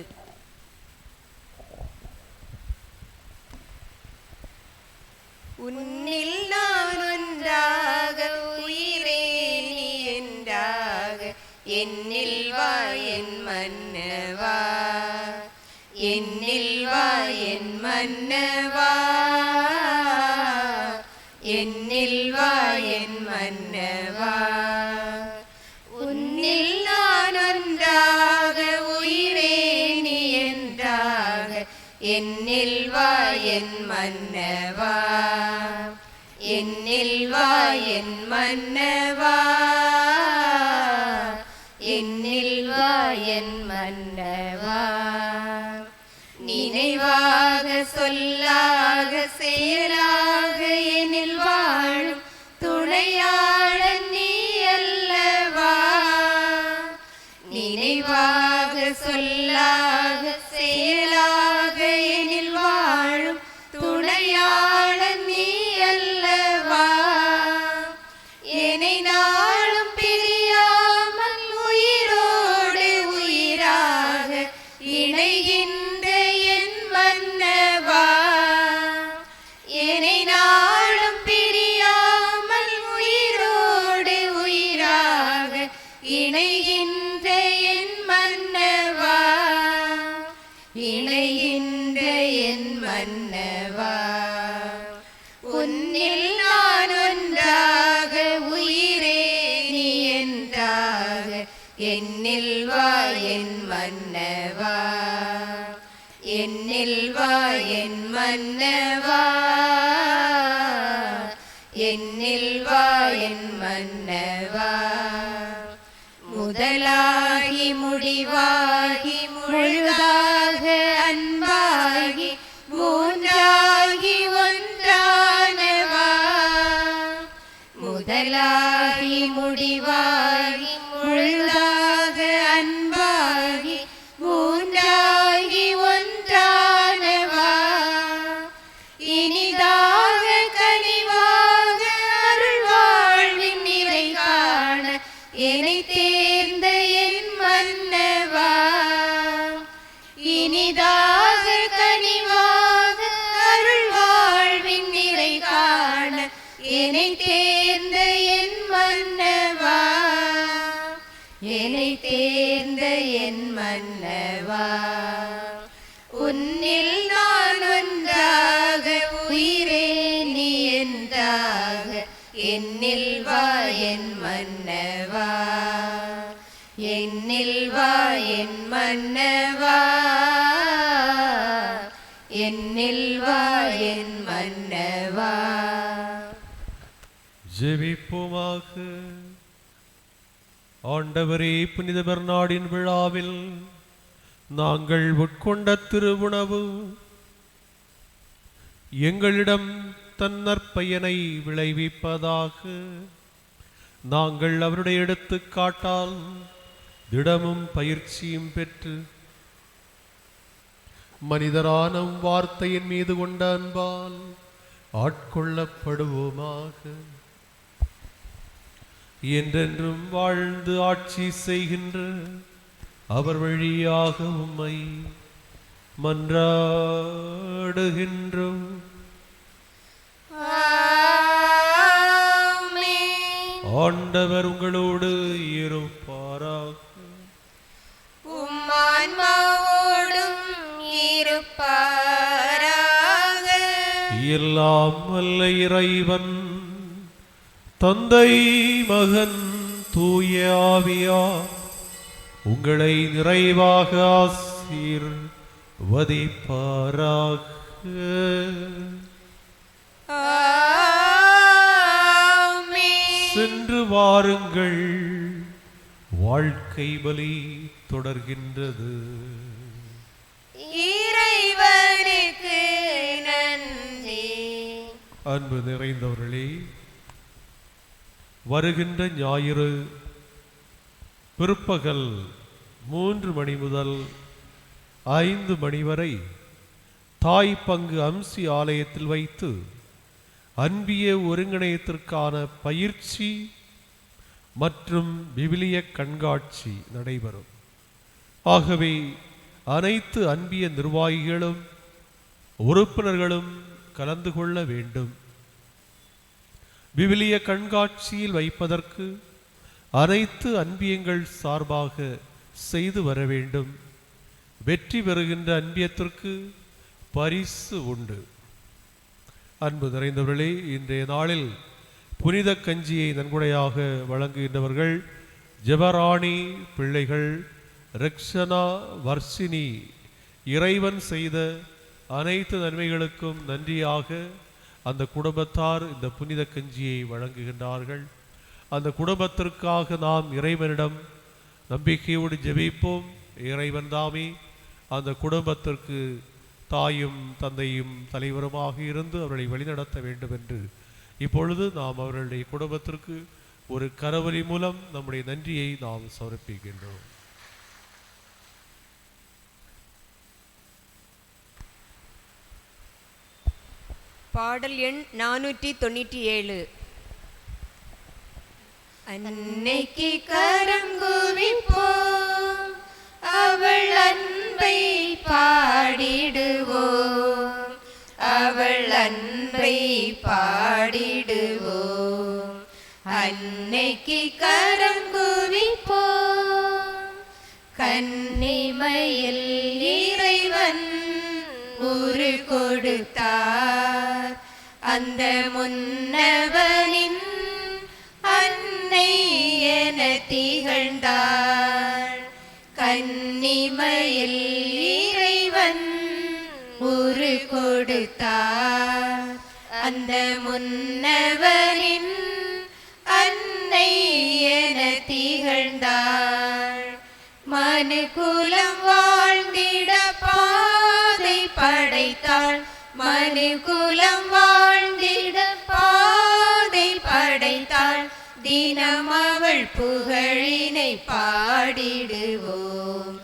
உன்னில் நான் ஒன்றாக, உயிரே நீ என்றாக, என்னில் வா என் மன்னவா, என்னில் வா என் மன்னவா, என்னில் வா என் மன்னவா. உன்னில் நான் ஒன்றாக, உயிரே நீ என்றாக, என்னில் வா என் மன்னவா, என்னில் வா என் மன்னவா, என்னில் வா என் மன்னவா. நினைவாக சொல்லாக செயலாக என்னில் வாழும் துணையாளன் நீ அல்லவா. நினைவாக சொல்லாக செயலாக என்னில் வாழும் துணையாளன் நீ அல்லவா. என்னை நாளும் பிரியாமல் உயிரோடு உயிராக இணைகின்ற என் மன்னவா. என்னை நாளும் பிரியாமல் உயிரோடு உயிராக இணைகின்ற என் மன்னவா. இணைகின்ற என் மன்னவா. உன்னில் நான் ஒன்றாக உயிரே நீ என்றாக என்னில் வா என் மன்னவா. என்னில் வா என் மன்னவா. என்னில் வா என் மன்னவா. முதலாகி முடிவாகி முழுதாக அன்பாகி மூன்றாகி ஒன்றானவா. முதலாகி முடிவாகி முழுதாக அன்பாகி மூன்றாகி ஒன்றானவா. இனிதாக கனிவாக அருள் வாழ்வின் நிறை காண என்னை தேர்ந்த என் மன்னவா. இனிதாக கனிவாக அருள் வாழ்வின் நிறை காண என்னை தேர்ந்த என் மன்னவா. என்னை தேர்ந்த என் மன்னவா. உன்னில் நான் ஒன்றாக உயிரே நீ என்றாக என்னில் வா என் மன்னவா. என்னில் வா என் மன்னவா. என்னில் வா என் மன்னவா. ஜெபிப்போமாக. ஆண்டவரே, புனித பெர்னார்டின் விழாவில் நாங்கள் உட்கொண்ட திருவுணவு எங்களிடம் தன் நற்பயனை விளைவிப்பதாக. நாங்கள் அவருடைய எடுத்துக்காட்டால் திடமும் பயிற்சியும் பெற்று மனிதரான வார்த்தையின் மீது கொண்ட அன்பால் ஆட்கொள்ளப்படுவோமாக. என்றென்றும் வாழ்ந்து ஆட்சி செய்கின்ற அவர் வழியாக உம்மை மன்றாடுகின்றோம். ஆண்டவர் உங்களோடு இருப்பாராக. உம்மான்மாவோடும் இருப்பாராக. எல்லாம் வல்ல இறைவன் தந்தை மகன் தூய ஆவியார் உங்களை நிறைவாக ஆசீர்வதிப்பாராக. சென்று வாருங்கள், வாழ்க்கை பலி தொடர்கின்றது. இறைவனுக்கு நன்றி. அன்பு நிறைந்தவர்களே, வருகின்ற ஞாயிறு பிற்பகல் 3 மணி முதல் 5 மணி வரை தாய் பங்கு அம்சி ஆலயத்தில் வைத்து அன்பிய ஒருங்கிணையத்திற்கான பயிற்சி மற்றும் விவிலிய கண்காட்சி நடைபெறும். ஆகவே அனைத்து அன்பிய நிர்வாகிகளும் உறுப்பினர்களும் கலந்து கொள்ள வேண்டும். விவிலிய கண்காட்சியில் வைப்பதற்கு அனைத்து அன்பியங்கள் சார்பாக செய்து வர வேண்டும். வெற்றி பெறுகின்ற அன்பியத்திற்கு பரிசு உண்டு. அன்பு நிறைந்தவர்களே, இன்றைய நாளில் புனித கஞ்சியை நன்கொடையாக வழங்குகின்றவர்கள் ஜெபராணி பிள்ளைகள், ரெக்ஷனா, வர்ஷினி. இறைவன் செய்த அனைத்து நன்மைகளுக்கும் நன்றியாக அந்த குடும்பத்தார் இந்த புனித கஞ்சியை வழங்குகின்றார்கள். அந்த குடும்பத்திற்காக நாம் இறைவனிடம் நம்பிக்கையோடு ஜெபிப்போம். இறைவன் தாமே அந்த குடும்பத்திற்கு தாயும் தந்தையும் தலைவருமாக இருந்து அவர்களை வழிநடத்த வேண்டும் என்று இப்பொழுது நாம் அவர்களுடைய குடும்பத்திற்கு ஒரு கரவொலி மூலம் நம்முடைய நன்றியை நாம் சமர்ப்பிக்கின்றோம். பாடல் எண் 497. அன்னைக்கு கரம் குவிப்போம், அவள் அன்பை பாடிடுவோம், அவள் அன்பை பாடிடுவோம். அன்னைக்கு கரம் குவிப்போம், கன்னிமையில் இறைவன் உரு கொடுத்தார், அந்த முன்னவனின் அன்னை என திகழ்ந்தாள். கன்னிமையில் இறைவன் உரு கொடுத்தார், அந்த முன்னவனின் அன்னை என திகழ்ந்தாள். மனுக்குலம் வாழ்ந்திட பாதை படைத்தாள், மனுக்குலம் வாழ்ந்திட பாதை படைத்தாள். தினம் அவள் புகழினை பாடிடுவோம்,